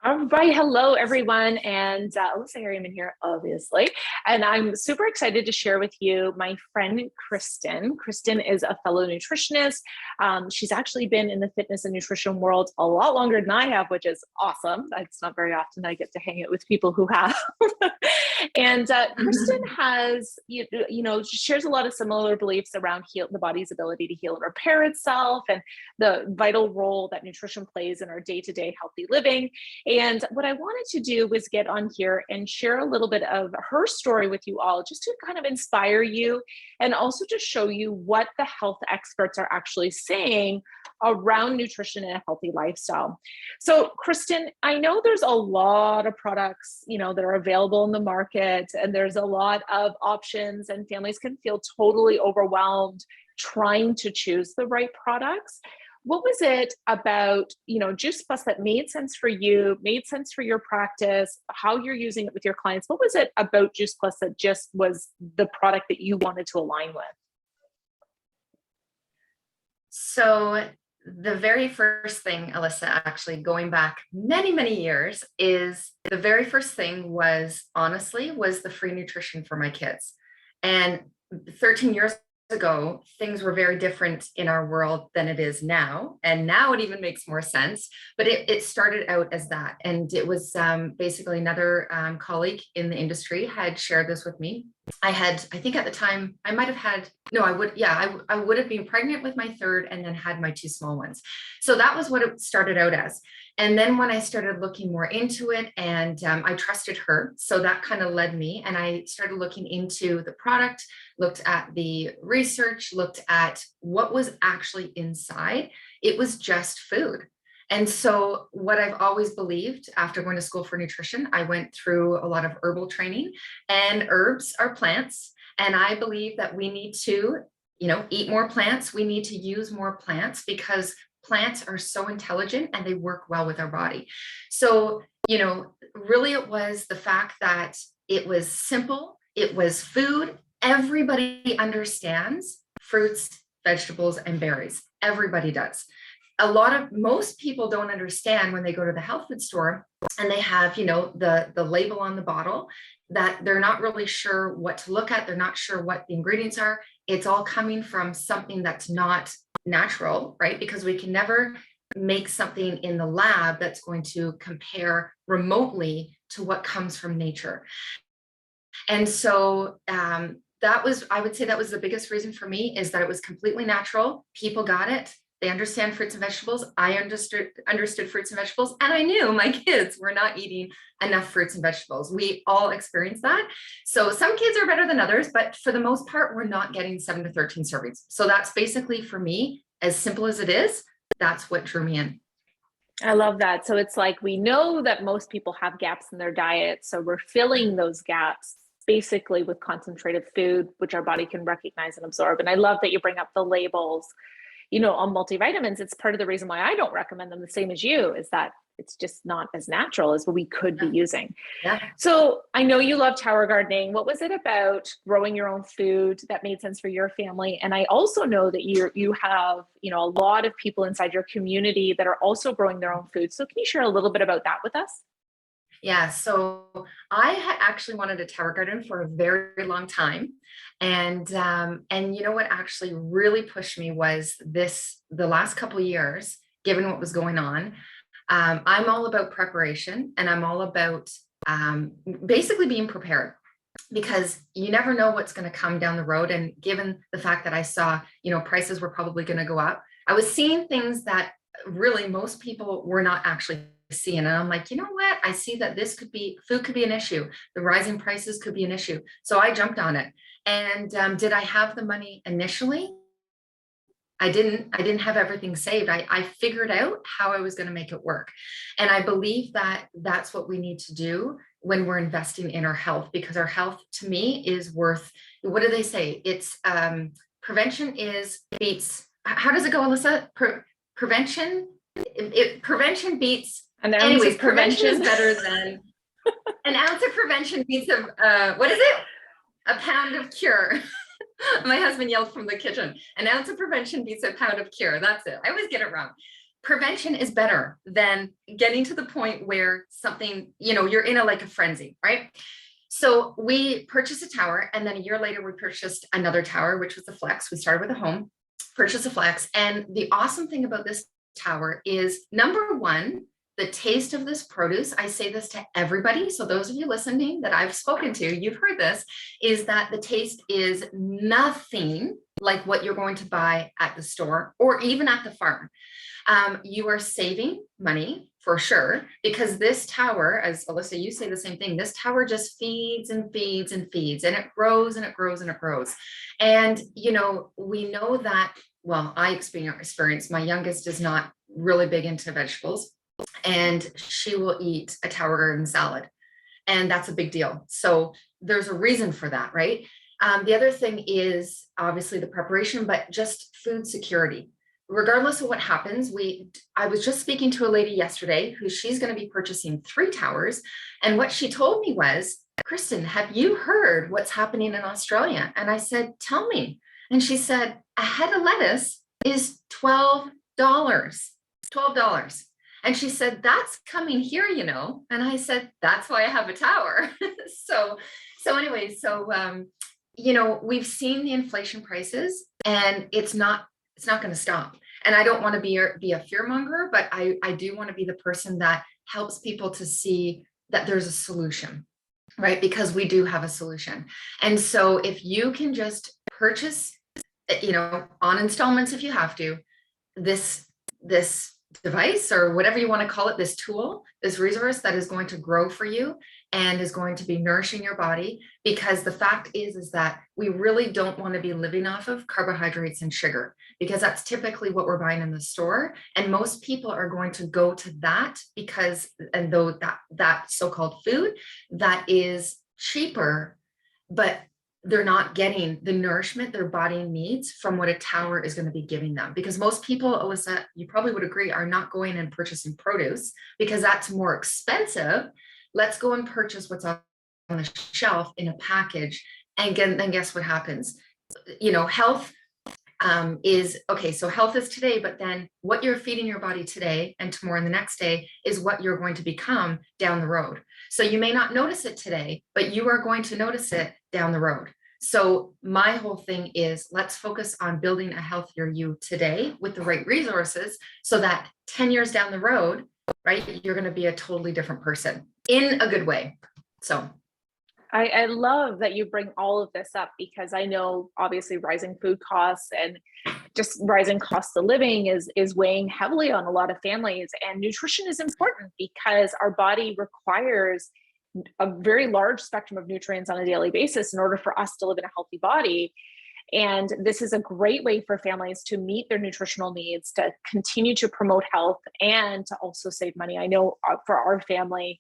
All right. Hello, everyone. And Alyssa Harriman here, obviously. And I'm super excited to share with you my friend, Kristen. Kristen is a fellow nutritionist. She's actually been in the fitness and nutrition world a lot longer than I have, which is awesome. It's not very often I get to hang out with people who have. And Kristen has, shares a lot of similar beliefs around the body's ability to heal and repair itself and the vital role that nutrition plays in our day-to-day healthy living. And what I wanted to do was get on here and share a little bit of her story with you all, just to kind of inspire you and also to show you what the health experts are actually saying around nutrition and a healthy lifestyle. So, Kristen, I know there's a lot of products, that are available in the market, and there's a lot of options, and families can feel totally overwhelmed trying to choose the right products. What was it about, Juice Plus that made sense for you, made sense for your practice, how you're using it with your clients? What was it about Juice Plus that just was the product that you wanted to align with? So the very first thing, Alyssa, actually going back many, many years, is the very first thing was the free nutrition for my kids. And 13 years ago, things were very different in our world than it is now. And now it even makes more sense. But it started out as that. And it was basically another colleague in the industry had shared this with me. I think at the time I might have had, no, I would have been pregnant with my third and then had my two small ones. So that was what it started out as. And then when I started looking more into it, and I trusted her, so that kind of led me, and I started looking into the product, looked at the research, looked at what was actually inside. It was just food. And so what I've always believed after going to school for nutrition, I went through a lot of herbal training, and herbs are plants. And I believe that we need to, eat more plants. We need to use more plants because plants are so intelligent and they work well with our body. So, really it was the fact that it was simple. It was food. Everybody understands fruits, vegetables, and berries. Everybody does. Most people don't understand when they go to the health food store and they have, the label on the bottle, that they're not really sure what to look at. They're not sure what the ingredients are. It's all coming from something that's not natural, right? Because we can never make something in the lab that's going to compare remotely to what comes from nature. And so I would say that was the biggest reason for me, is that it was completely natural. People got it. They understand fruits and vegetables. I understood fruits and vegetables, and I knew my kids were not eating enough fruits and vegetables. We all experience that. So some kids are better than others, but for the most part, we're not getting 7 to 13 servings. So that's basically, for me, as simple as it is, that's what drew me in. I love that. So it's like, we know that most people have gaps in their diet. So we're filling those gaps basically with concentrated food, which our body can recognize and absorb. And I love that you bring up the labels, on multivitamins. It's part of the reason why I don't recommend them, the same as you, is that it's just not as natural as what we could be using. Yeah. So I know you love tower gardening. What was it about growing your own food that made sense for your family? And I also know that you have, a lot of people inside your community that are also growing their own food. So can you share a little bit about that with us? Yeah, so I had actually wanted a tower garden for a very long time. And what actually really pushed me was the last couple of years, given what was going on. I'm all about preparation, and I'm all about basically being prepared, because you never know what's going to come down the road. And given the fact that I saw, prices were probably going to go up, I was seeing things that really most people were not actually seeing. And I'm like, you know what? I see that food could be an issue. The rising prices could be an issue. So I jumped on it. And did I have the money initially? I didn't have everything saved. I figured out how I was going to make it work. And I believe that that's what we need to do when we're investing in our health, because our health, to me, is worth, what do they say? It's prevention beats, how does it go, Alyssa? Prevention beats, anyways, prevention is better than an ounce of prevention beats what is it? A pound of cure. My husband yelled from the kitchen, an ounce of prevention beats a pound of cure. That's it. I always get it wrong. prevention is better than getting to the point where something, you're in like a frenzy, right? So we purchased a tower, and then a year later we purchased another tower, which was the Flex. We started with a home, purchased a Flex. And the awesome thing about this tower is, number one, the taste of this produce. I say this to everybody. So those of you listening that I've spoken to, you've heard this, is that the taste is nothing like what you're going to buy at the store or even at the farm. You are saving money for sure, because this tower, as Alyssa, you say the same thing, this tower just feeds and feeds and feeds, and it grows and it grows and it grows. And, we know that, well, I experience, my youngest is not really big into vegetables, and she will eat a tower garden salad. And that's a big deal. So there's a reason for that, right? The other thing is obviously the preparation, but just food security. Regardless of what happens, I was just speaking to a lady yesterday who she's going to be purchasing 3 towers. And what she told me was, Kristen, have you heard what's happening in Australia? And I said, tell me. And she said, a head of lettuce is $12. $12. And she said, that's coming here, And I said, that's why I have a tower. We've seen the inflation prices, and it's not going to stop. And I don't want to be a fearmonger, but I do want to be the person that helps people to see that there's a solution, right? Because we do have a solution. And so if you can just purchase, on installments, if you have to, this device, or whatever you want to call it, this tool, this resource that is going to grow for you and is going to be nourishing your body. Because the fact is that we really don't want to be living off of carbohydrates and sugar, because that's typically what we're buying in the store. And most people are going to go to that because, and though that so-called food that is cheaper, but they're not getting the nourishment their body needs from what a tower is going to be giving them. Because most people, Alyssa, you probably would agree, are not going and purchasing produce because that's more expensive. Let's go and purchase what's on the shelf in a package. And then guess what happens? Health is okay. So health is today, but then what you're feeding your body today and tomorrow and the next day is what you're going to become down the road. So you may not notice it today, but you are going to notice it down the road. So my whole thing is, let's focus on building a healthier you today with the right resources, so that 10 years down the road, right, you're going to be a totally different person in a good way. So I love that you bring all of this up, because I know obviously rising food costs and just rising costs of living is weighing heavily on a lot of families. And nutrition is important because our body requires a very large spectrum of nutrients on a daily basis in order for us to live in a healthy body. And this is a great way for families to meet their nutritional needs, to continue to promote health, and to also save money. I know for our family,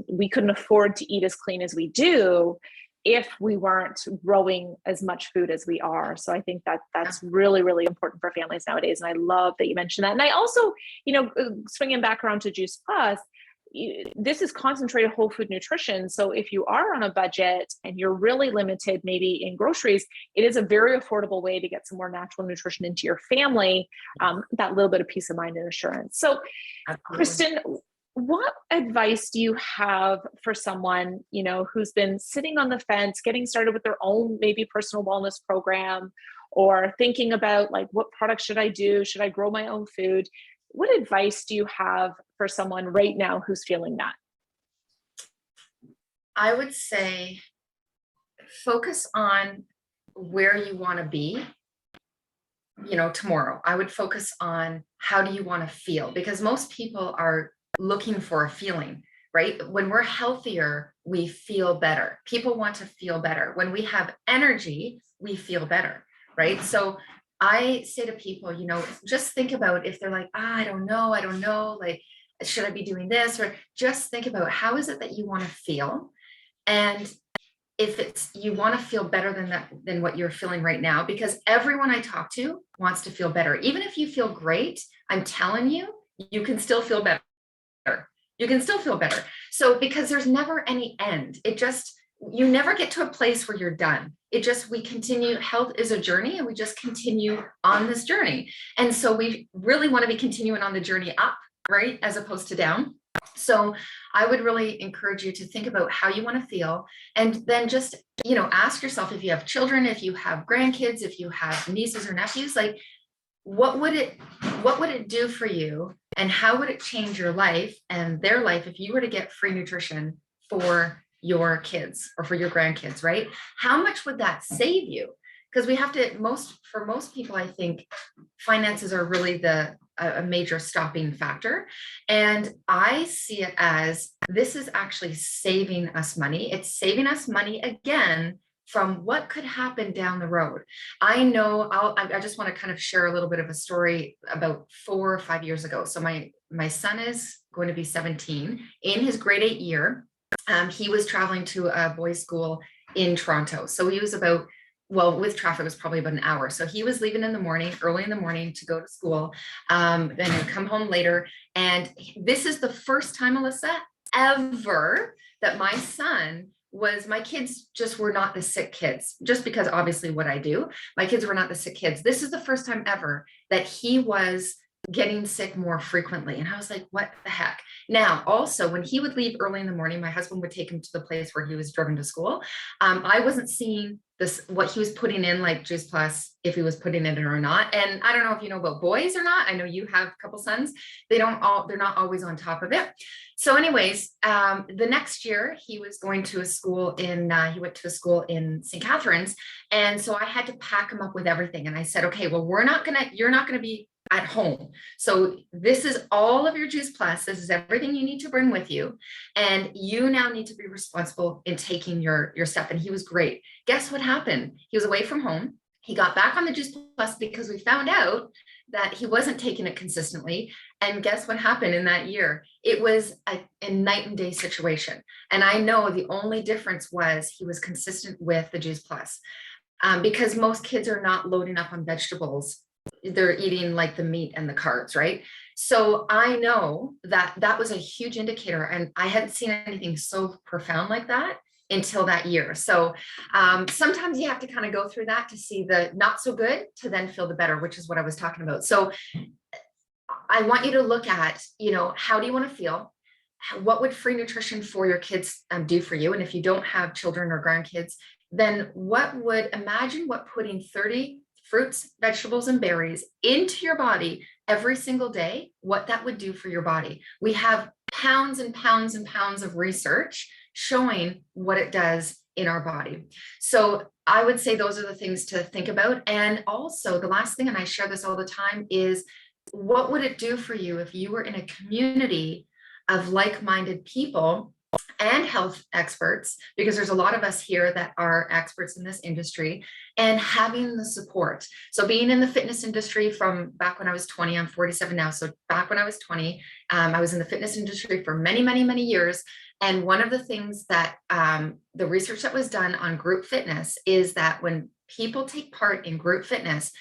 we couldn't afford to eat as clean as we do if we weren't growing as much food as we are. So I think that's really, really important for families nowadays. And I love that you mentioned that. And I also, swinging back around to Juice Plus, this is concentrated whole food nutrition. So if you are on a budget and you're really limited, maybe in groceries, it is a very affordable way to get some more natural nutrition into your family, that little bit of peace of mind and assurance. So absolutely. Kristen, what advice do you have for someone, who's been sitting on the fence, getting started with their own maybe personal wellness program, or thinking about like, what products should I do? Should I grow my own food? What advice do you have for someone right now who's feeling that? I would say focus on where you want to be, tomorrow. I would focus on how do you want to feel, because most people are looking for a feeling, right? When we're healthier, we feel better. People want to feel better. When we have energy, we feel better, right? So I say to people, just think about if they're like, I don't know, like, should I be doing this? Or just think about, how is it that you want to feel? And if it's, you want to feel better than what you're feeling right now, because everyone I talk to wants to feel better. Even if you feel great, I'm telling you, you can still feel better. You can still feel better. So, because there's never any end. you never get to a place where you're done. It just, we continue, health is a journey, and we just continue on this journey. And so we really want to be continuing on the journey up, right? As opposed to down. So I would really encourage you to think about how you want to feel, and then just, ask yourself, if you have children, if you have grandkids, if you have nieces or nephews, like, what would it do for you, and how would it change your life and their life if you were to get free nutrition for your kids or for your grandkids, right? How much would that save you? Because we have to, for most people, I think finances are really a major stopping factor. And I see it as, this is actually saving us money. It's saving us money again from what could happen down the road. I know, I just want to kind of share a little bit of a story about 4 or 5 years ago. So my son is going to be 17 in his grade 8 year. He was traveling to a boys' school in Toronto. So he was with traffic, it was probably about an hour. So he was leaving early in the morning to go to school, then he'd come home later. And this is the first time, Alyssa, ever that my kids just were not the sick kids, just because obviously what I do, my kids were not the sick kids. This is the first time ever that he was getting sick more frequently. And I was like, what the heck? Now, also, when he would leave early in the morning, my husband would take him to the place where he was driven to school. I wasn't seeing what he was putting in, like Juice Plus, if he was putting it in or not. And I don't know if you know about boys or not. I know you have a couple sons. They're not always on top of it. So anyways, the next year he was going to a school he went to a school in St. Catharines. And so I had to pack him up with everything. And I said, okay, well, you're not going to be at home. So this is all of your Juice Plus. This is everything you need to bring with you. And you now need to be responsible in taking your step. And he was great. Guess what happened? He was away from home. He got back on the Juice Plus because we found out that he wasn't taking it consistently. And guess what happened in that year? It was a night and day situation. And I know the only difference was he was consistent with the Juice Plus, because most kids are not loading up on vegetables. They're eating like the meat and the carbs, right? So I know that was a huge indicator, and I hadn't seen anything so profound like that until that year. So sometimes you have to kind of go through that to see the not so good to then feel the better, which is what I was talking about. So I want you to look at, how do you want to feel? What would free nutrition for your kids do for you? And if you don't have children or grandkids, then imagine what putting 30 fruits, vegetables, and berries into your body every single day, what that would do for your body. We have pounds and pounds and pounds of research showing what it does in our body. So I would say those are the things to think about. And also the last thing, and I share this all the time, is what would it do for you if you were in a community of like-minded people and health experts, because there's a lot of us here that are experts in this industry, and having the support. So being in the fitness industry from back when I was 20, I'm 47 now. So back when I was 20, I was in the fitness industry for many, many, many years. And one of the things that the research that was done on group fitness is that when people take part in group fitness,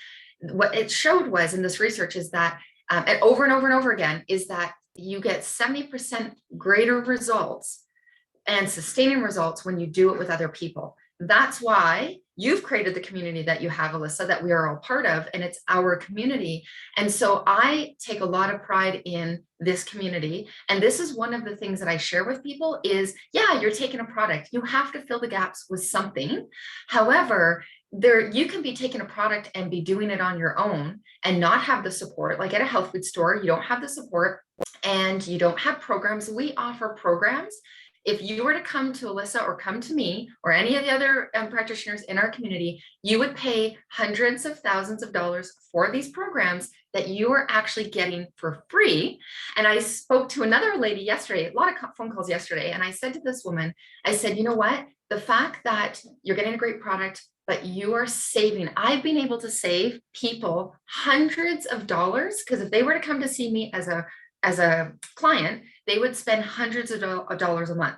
what it showed was in this research is that, and over and over and over again, is that you get 70% greater results and sustaining results when you do it with other people. That's why you've created the community that you have, Alyssa, that we are all part of, and it's our community. And so I take a lot of pride in this community. And this is one of the things that I share with people is, yeah, you're taking a product. You have to fill the gaps with something. However, you can be taking a product and be doing it on your own and not have the support. Like at a health food store, you don't have the support and you don't have programs. We offer programs. If you were to come to Alyssa or come to me or any of the other practitioners in our community, you would pay hundreds of thousands of dollars for these programs that you are actually getting for free. And I spoke to another lady yesterday, a lot of phone calls yesterday. And I said to this woman, I said, you know what? The fact that you're getting a great product, but you are saving, I've been able to save people hundreds of dollars, because if they were to come to see me as a client, they would spend hundreds of dollars a month.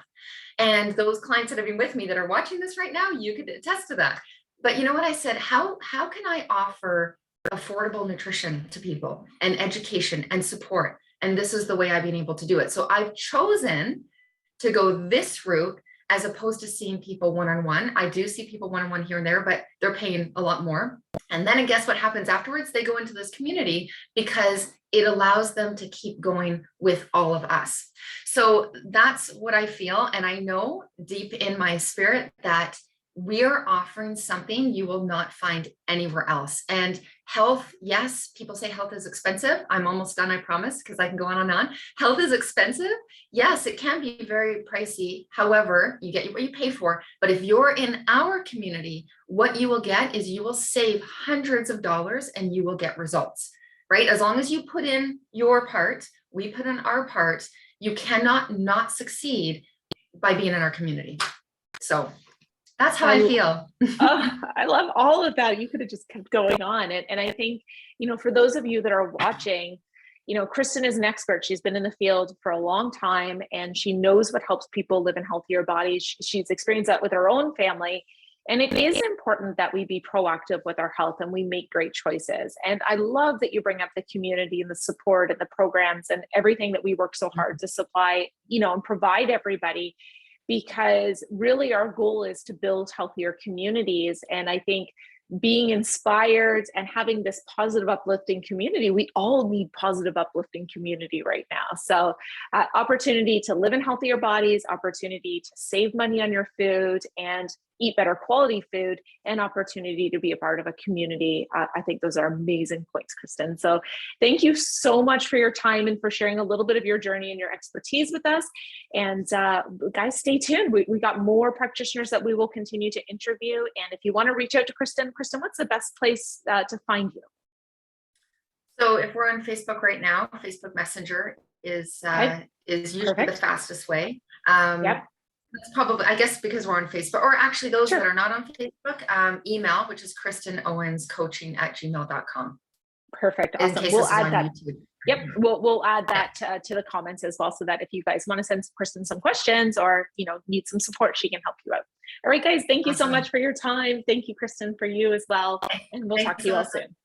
And those clients that have been with me that are watching this right now, you could attest to that. But you know what I said? How can I offer affordable nutrition to people and education and support? And this is the way I've been able to do it. So I've chosen to go this route as opposed to seeing people one-on-one. I do see people one-on-one here and there, but they're paying a lot more. And then guess what happens afterwards? They go into this community because it allows them to keep going with all of us. So that's what I feel. And I know deep in my spirit that we are offering something you will not find anywhere else. And health, yes, people say health is expensive. I'm almost done, I promise, because I can go on and on. Health is expensive. Yes, it can be very pricey. However, you get what you pay for. But if you're in our community, what you will get is you will save hundreds of dollars and you will get results, right? As long as you put in your part, we put in our part, you cannot not succeed by being in our community. So that's how I feel. Oh, I love all of that. You could have just kept going on. And I think, for those of you that are watching, Kristen is an expert. She's been in the field for a long time and she knows what helps people live in healthier bodies. She's experienced that with her own family. And it is important that we be proactive with our health and we make great choices. And I love that you bring up the community and the support and the programs and everything that we work so hard to supply, and provide everybody, because really our goal is to build healthier communities. And I think being inspired and having this positive, uplifting community, we all need positive, uplifting community right now. So opportunity to live in healthier bodies, opportunity to save money on your food and eat better quality food, and opportunity to be a part of a community. I think those are amazing points, Kristen. So thank you so much for your time and for sharing a little bit of your journey and your expertise with us. And guys, stay tuned. We got more practitioners that we will continue to interview. And if you want to reach out to Kristen, what's the best place to find you? So if we're on Facebook right now, Facebook Messenger is usually Perfect. the fastest way. Yep. That's probably, I guess, because we're on Facebook, or actually those Sure. that are not on Facebook, email, which is KristenOwensCoaching@gmail.com. Perfect. In Awesome. case We'll this is add on that. YouTube. Yep. We'll add that to the comments as well, so that if you guys want to send Kristen some questions or, need some support, she can help you out. All right, guys. Thank you so Awesome. much for your time. Thank you, Kristen, for you as well. And we'll talk to you all soon.